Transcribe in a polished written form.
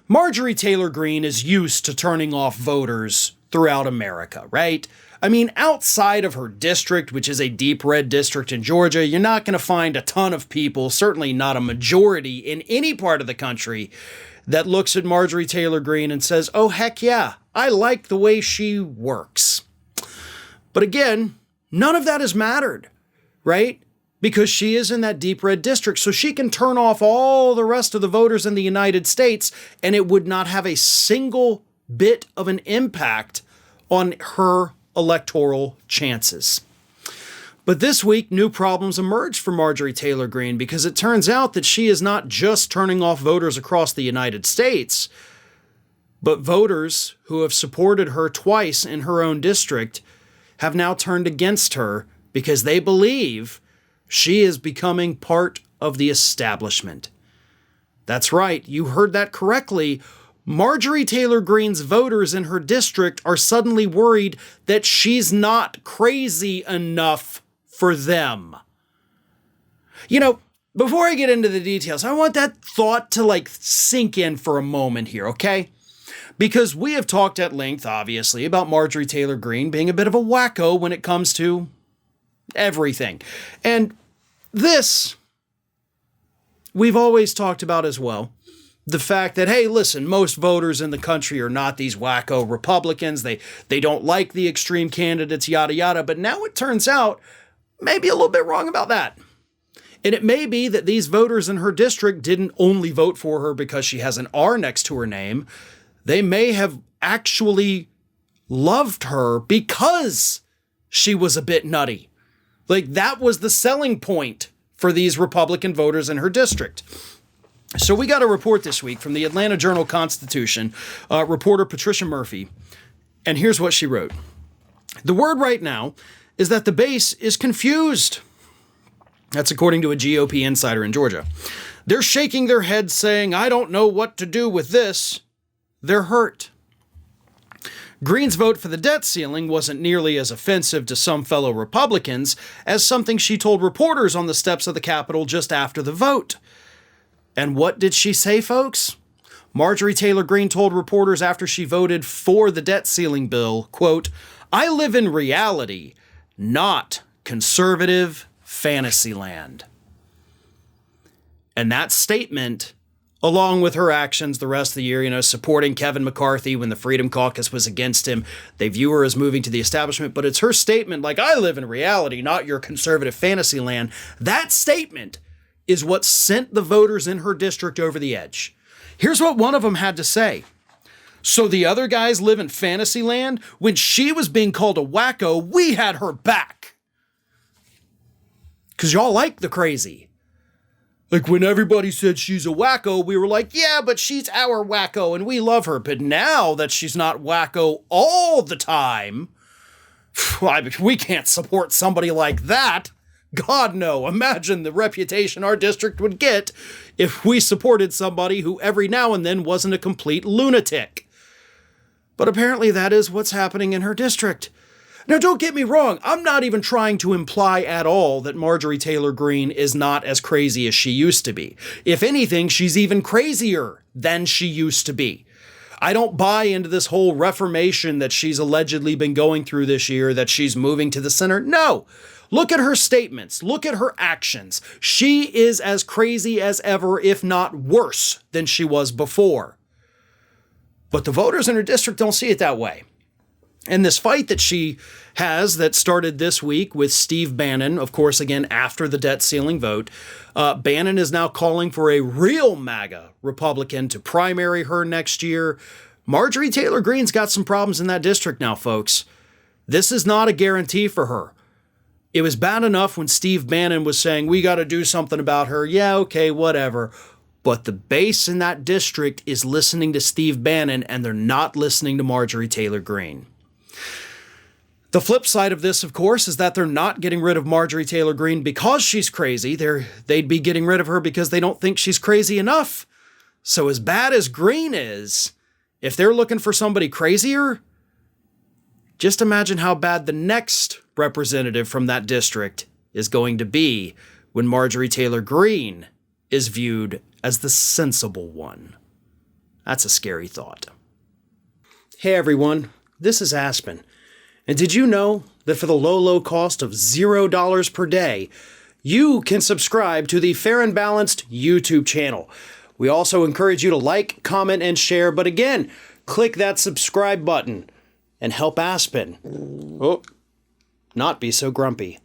Marjorie Taylor Greene is used to turning off voters throughout America, right? I mean, outside of her district, which is a deep red district in Georgia, you're not going to find a ton of people, certainly not a majority in any part of the country, that looks at Marjorie Taylor Greene and says, oh, heck yeah, I like the way she works. But again, none of that has mattered, right? Because she is in that deep red district, so she can turn off all the rest of the voters in the United States, and it would not have a single bit of an impact on her electoral chances. But this week, new problems emerged for Marjorie Taylor Greene because it turns out that she is not just turning off voters across the United States, but voters who have supported her twice in her own district have now turned against her because they believe she is becoming part of the establishment. That's right, you heard that correctly. Marjorie Taylor Greene's voters in her district are suddenly worried that she's not crazy enough for them. You know, before I get into the details, I want that thought to sink in for a moment here, okay? Because we have talked at length, obviously, about Marjorie Taylor Greene being a bit of a wacko when it comes to everything. And this, we've always talked about as well. The fact that, hey, listen, most voters in the country are not these wacko Republicans. They don't like the extreme candidates, yada, yada. But now it turns out maybe a little bit wrong about that. And it may be that these voters in her district didn't only vote for her because she has an R next to her name. They may have actually loved her because she was a bit nutty. That was the selling point for these Republican voters in her district. So we got a report this week from the Atlanta Journal-Constitution, reporter Patricia Murphy, and here's what she wrote. The word right now is that the base is confused. That's according to a GOP insider in Georgia. They're shaking their heads saying, I don't know what to do with this. They're hurt. Greene's vote for the debt ceiling wasn't nearly as offensive to some fellow Republicans as something she told reporters on the steps of the Capitol just after the vote. And what did she say, folks? Marjorie Taylor Greene told reporters after she voted for the debt ceiling bill, quote, I live in reality, not conservative fantasyland. And that statement, along with her actions the rest of the year, supporting Kevin McCarthy when the Freedom Caucus was against him, they view her as moving to the establishment, but it's her statement, I live in reality, not your conservative fantasyland. That statement is what sent the voters in her district over the edge. Here's what one of them had to say. So the other guys live in fantasyland? When she was being called a wacko, we had her back. Because y'all like the crazy. When everybody said she's a wacko, we were like, yeah, but she's our wacko and we love her. But now that she's not wacko all the time, we can't support somebody like that. God, no. Imagine the reputation our district would get if we supported somebody who every now and then wasn't a complete lunatic. But apparently that is what's happening in her district. Now, don't get me wrong. I'm not even trying to imply at all that Marjorie Taylor Greene is not as crazy as she used to be. If anything, she's even crazier than she used to be. I don't buy into this whole reformation that she's allegedly been going through this year, that she's moving to the center. No. Look at her statements. Look at her actions. She is as crazy as ever, if not worse than she was before. But the voters in her district don't see it that way. And this fight that she has that started this week with Steve Bannon, of course, again, after the debt ceiling vote, Bannon is now calling for a real MAGA Republican to primary her next year. Marjorie Taylor Greene's got some problems in that district now, folks. This is not a guarantee for her. It was bad enough when Steve Bannon was saying, we got to do something about her. Yeah, okay, whatever. But the base in that district is listening to Steve Bannon, and they're not listening to Marjorie Taylor Greene. The flip side of this, of course, is that they're not getting rid of Marjorie Taylor Greene because she's crazy. They'd be getting rid of her because they don't think she's crazy enough. So as bad as Greene is, if they're looking for somebody crazier, just imagine how bad the next representative from that district is going to be when Marjorie Taylor Greene is viewed as the sensible one. That's a scary thought. Hey everyone, this is Aspen. And did you know that for the low cost of $0 per day, you can subscribe to the Fair and Balanced YouTube channel? We also encourage you to like, comment, and share, but again, click that subscribe button and help Aspen not be so grumpy.